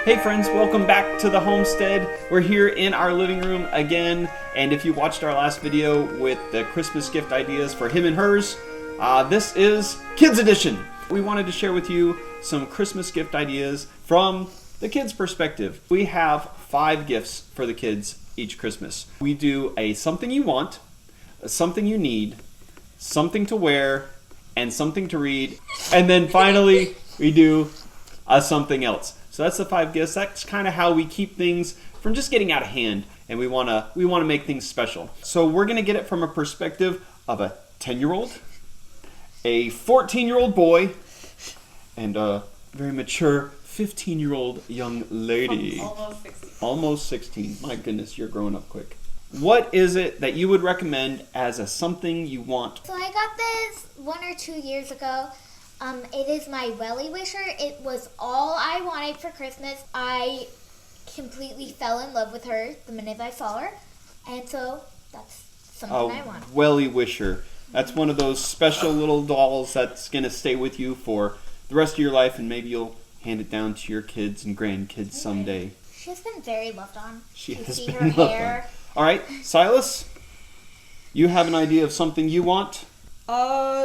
Hey friends, welcome back to the Homestead. We're here in our living room again, and if you watched our last video with the Christmas gift ideas for him and hers, this is Kids Edition. We wanted to share with you some Christmas gift ideas from the kids' perspective. We have 5 gifts for the kids each Christmas. We do a something you want, a something you need, something to wear, and something to read, and then finally we do a something else. So that's the 5 gifts. That's kind of how we keep things from just getting out of hand, and we want to make things special. So we're going to get it from a perspective of a 10-year-old, a 14-year-old boy, and a very mature 15-year-old young lady. Almost 16. Almost 16. My goodness, you're growing up quick. What is it that you would recommend as a something you want? So I got this 1 or 2 years ago. It is my welly wisher. It was all I wanted for Christmas. I completely fell in love with her the minute I saw her. And so that's something I want. Welly wisher. That's one of those special little dolls that's going to stay with you for the rest of your life, and maybe you'll hand it down to your kids and grandkids someday. She's been very loved on. She You has see been her loved hair. on. All right, Silas, you have an idea of something you want?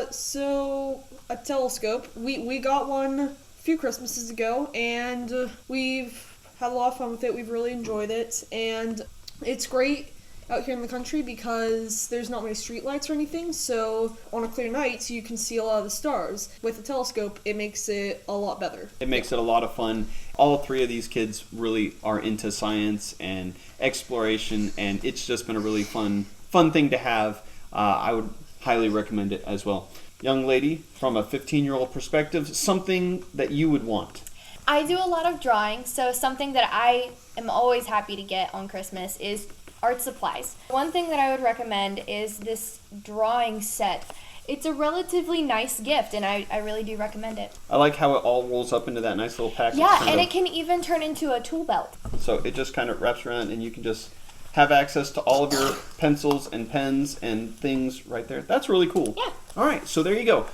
So a telescope. We got one a few Christmases ago, and we've had a lot of fun with it. We've really enjoyed it, and it's great out here in the country because there's not many street lights or anything, so on a clear night you can see a lot of the stars. With a telescope, it makes it a lot better. It makes it a lot of fun. All 3 of these kids really are into science and exploration, and it's just been a really fun thing to have. I would highly recommend it as well. Young lady, from a 15-year-old perspective, something that you would want. I do a lot of drawing, so something that I am always happy to get on Christmas is art supplies. One thing that I would recommend is this drawing set. It's a relatively nice gift, and I really do recommend it. I like how it all rolls up into that nice little package. Yeah, and it can even turn into a tool belt. So it just kind of wraps around, and you can just have access to all of your pencils and pens and things right there. That's really cool. Yeah. All right, so there you go.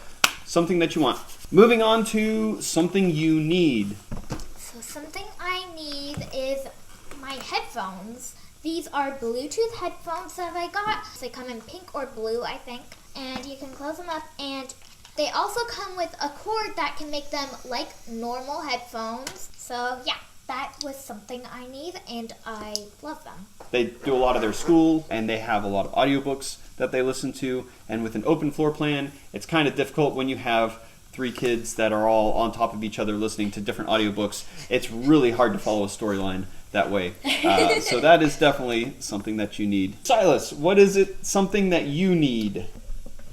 Something that you want. Moving on to something you need. So something I need is my headphones. These are Bluetooth headphones that I got. They come in pink or blue, I think. And you can close them up. And they also come with a cord that can make them like normal headphones. So yeah, that was something I need, and I love them. They do a lot of their school, and they have a lot of audiobooks that they listen to. And with an open floor plan, it's kind of difficult when you have 3 kids that are all on top of each other listening to different audiobooks. It's really hard to follow a storyline that way. So that is definitely something that you need. Silas, what is it, something that you need?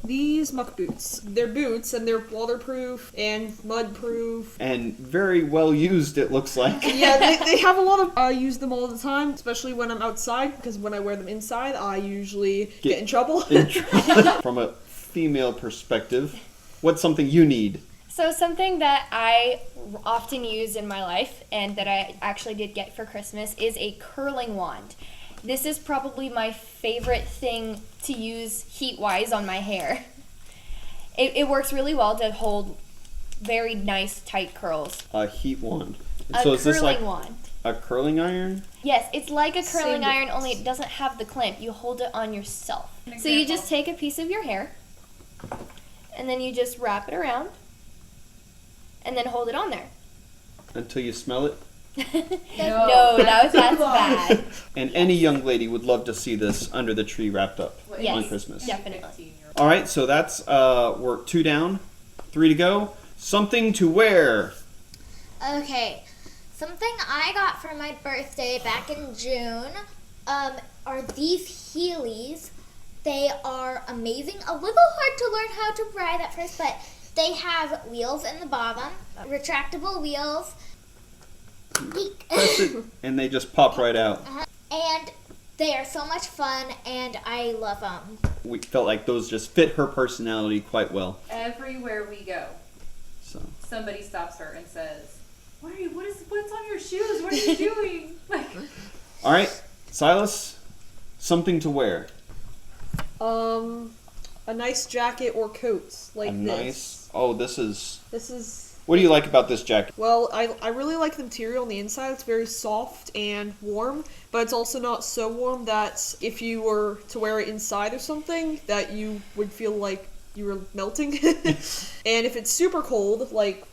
These muck boots. They're boots, and they're waterproof and mud-proof. And very well used, it looks like. Yeah, they have a lot of... I use them all the time, especially when I'm outside, because when I wear them inside, I usually get in trouble. From a female perspective, what's something you need? So something that I often use in my life, and that I actually did get for Christmas, is a curling wand. This is probably my favorite thing to use heat-wise on my hair. It works really well to hold very nice, tight curls. A heat wand. So is this like wand. A curling iron? Yes, it's like a curling iron, only it doesn't have the clamp. You hold it on yourself. So you just take a piece of your hair, and then you just wrap it around, and then hold it on there. Until you smell it? No, that's bad. And any young lady would love to see this under the tree wrapped up on Christmas. Definitely. All right, so that's we're 2 down, 3 to go. Something to wear. Okay, something I got for my birthday back in June are these Heelys. They are amazing. A little hard to learn how to ride at first, but they have wheels in the bottom, retractable wheels. Press it, and they just pop right out. And they are so much fun, and I love them. We felt like those just fit her personality quite well. Everywhere we go, So somebody stops her and says, "What's on your shoes? What are you doing?" all right, Silas, something to wear. A nice jacket or coat like a this. Nice. Oh, this is. This is What do you like about this jacket? Well, I really like the material on the inside. It's very soft and warm, but it's also not so warm that if you were to wear it inside or something, that you would feel like you were melting. And if it's super cold, like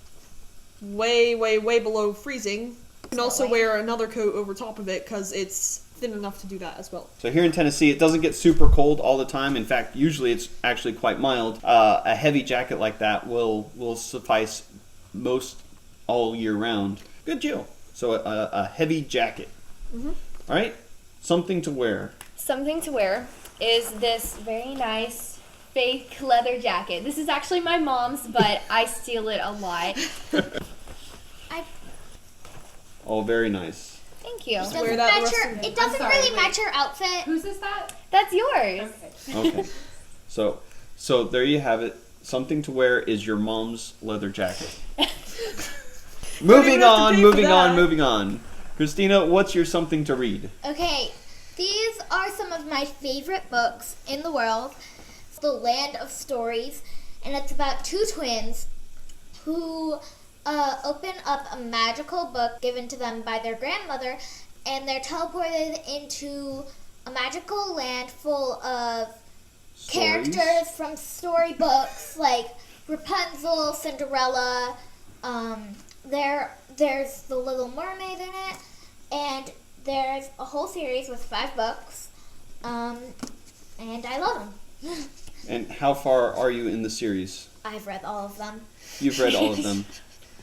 way, way, way below freezing, you can also wear another coat over top of it because it's thin enough to do that as well. So here in Tennessee, it doesn't get super cold all the time. In fact, usually it's actually quite mild. A heavy jacket like that will suffice most all year round. Good deal. So a heavy jacket. All right, something to wear. Something to wear is this very nice fake leather jacket. This is actually my mom's, but I steal it a lot. Oh, very nice. Thank you. Wear that the rest of the day. It doesn't really match your outfit. Whose is that? That's yours. Okay. Okay. So there you have it. Something to wear is your mom's leather jacket. Moving on. Christina, what's your something to read? Okay, these are some of my favorite books in the world. It's The Land of Stories, and it's about two twins who open up a magical book given to them by their grandmother, and they're teleported into a magical land full of characters from storybooks like Rapunzel, Cinderella. There's The Little Mermaid in it, and there's a whole series with 5 books, and I love them. And how far are you in the series? I've read all of them. You've read all of them.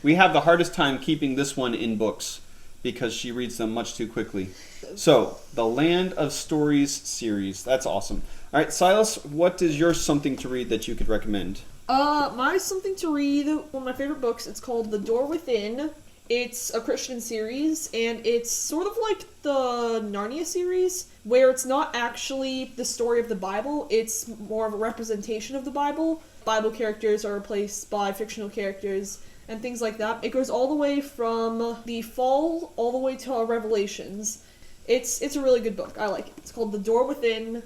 We have the hardest time keeping this one in books because she reads them much too quickly. So, the Land of Stories series. That's awesome. All right, Silas, what is your something to read that you could recommend? My something to read, one of my favorite books, it's called The Door Within. It's a Christian series, and it's sort of like the Narnia series, where it's not actually the story of the Bible, it's more of a representation of the Bible. Bible characters are replaced by fictional characters, and things like that. It goes all the way from the Fall all the way to Revelations. It's a really good book. I like it. It's called The Door Within.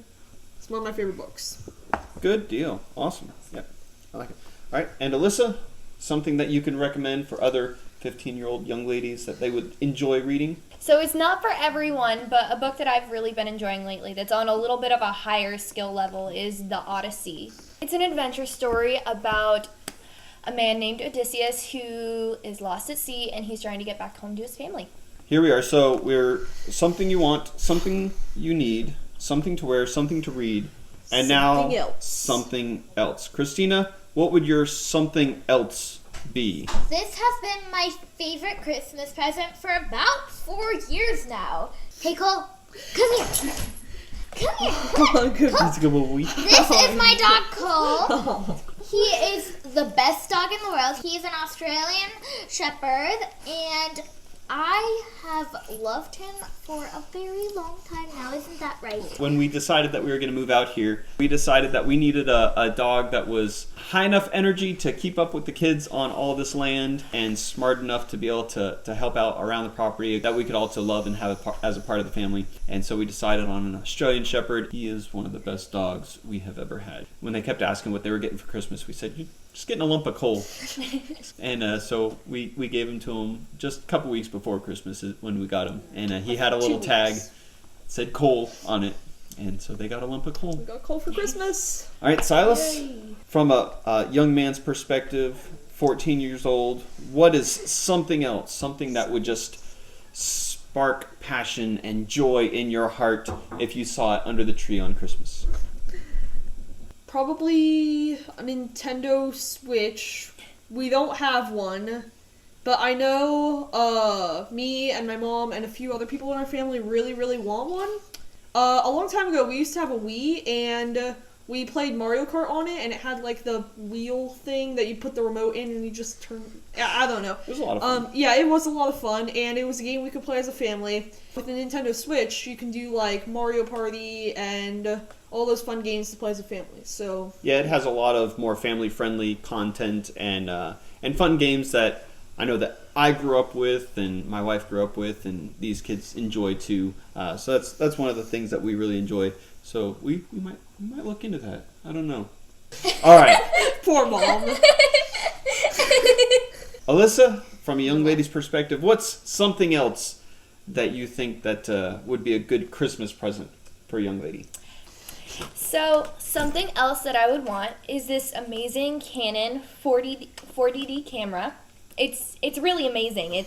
It's one of my favorite books. Good deal. Awesome. Yeah, I like it. All right, and Alyssa, something that you can recommend for other 15-year-old young ladies that they would enjoy reading? So it's not for everyone, but a book that I've really been enjoying lately that's on a little bit of a higher skill level is The Odyssey. It's an adventure story about a man named Odysseus who is lost at sea, and he's trying to get back home to his family. Here we are. So we're something you want, something you need, something to wear, something to read, and Something now else. something else. Christina, what would your something else be? This has been my favorite Christmas present for about 4 years now. Hey, Cole, come here. Come here. This is my dog, Cole. He is the best dog in the world. He's an Australian Shepherd, and I have loved him for a very long time now. Isn't that right? When we decided that we were going to move out here, we decided that we needed a dog that was high enough energy to keep up with the kids on all this land and smart enough to be able to help out around the property that we could also love and have as a part of the family. And so we decided on an Australian Shepherd. He is one of the best dogs we have ever had. When they kept asking what they were getting for Christmas, we said, "You're just getting a lump of coal." And so we gave him to him just a couple weeks before Christmas is when we got him. And he had a little tag that said coal on it. And so they got a lump of coal. We got coal for Christmas. All right, Silas, Yay. from a young man's perspective, 14 years old, what is something else, something that would just spark passion and joy in your heart if you saw it under the tree on Christmas? Probably a Nintendo Switch. We don't have one, but I know me and my mom and a few other people in our family really, really want one. A long time ago, we used to have a Wii, and we played Mario Kart on it, and it had like the wheel thing that you put the remote in and you just turn. I don't know. It was a lot of fun. Yeah, it was a lot of fun, and it was a game we could play as a family. With the Nintendo Switch, you can do like Mario Party and all those fun games to play as a family. So Yeah, it has a lot of more family-friendly content and fun games that I know that I grew up with and my wife grew up with, and these kids enjoy too. So that's one of the things that we really enjoy. So we might look into that. I don't know. All right. poor mom. Alyssa, from a young lady's perspective, what's something else that you think that would be a good Christmas present for a young lady? So something else that I would want is this amazing Canon 40D camera. It's really amazing.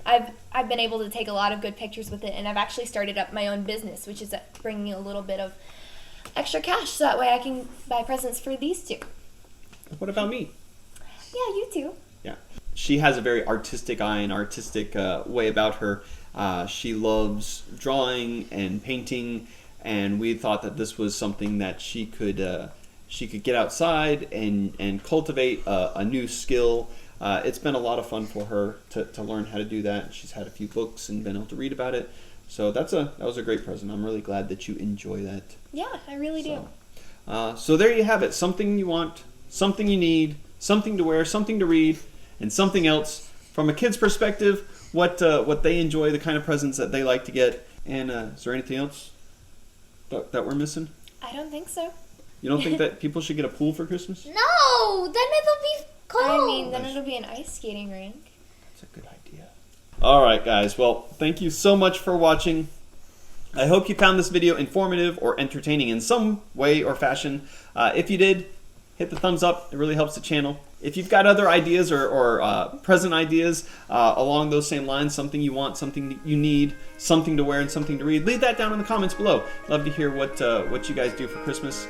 I've been able to take a lot of good pictures with it, and I've actually started up my own business, which is bringing a little bit of extra cash, so that way I can buy presents for these two. What about me? Yeah, you too. Yeah. She has a very artistic eye and artistic way about her. She loves drawing and painting, and we thought that this was something that she could get outside and cultivate a new skill. It's been a lot of fun for her to learn how to do that. She's had a few books and been able to read about it. So that was a great present. I'm really glad that you enjoy that. Yeah, I really do. So there you have it. Something you want, something you need, something to wear, something to read, and something else. From a kid's perspective, what they enjoy, the kind of presents that they like to get. And is there anything else that we're missing? I don't think so. You don't think that people should get a pool for Christmas? No, then it'll be cold. I mean, then it'll be an ice skating rink. That's a good idea. All right, guys. Well, thank you so much for watching. I hope you found this video informative or entertaining in some way or fashion. If you did, hit the thumbs up. It really helps the channel. If you've got other ideas or present ideas along those same lines, something you want, something you need, something to wear, and something to read, leave that down in the comments below. Love to hear what you guys do for Christmas.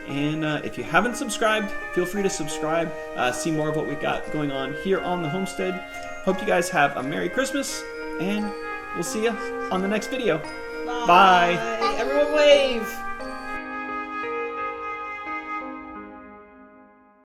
And if you haven't subscribed, feel free to subscribe. See more of what we got going on here on the Homestead. Hope you guys have a Merry Christmas, and we'll see you on the next video. Bye. Everyone wave.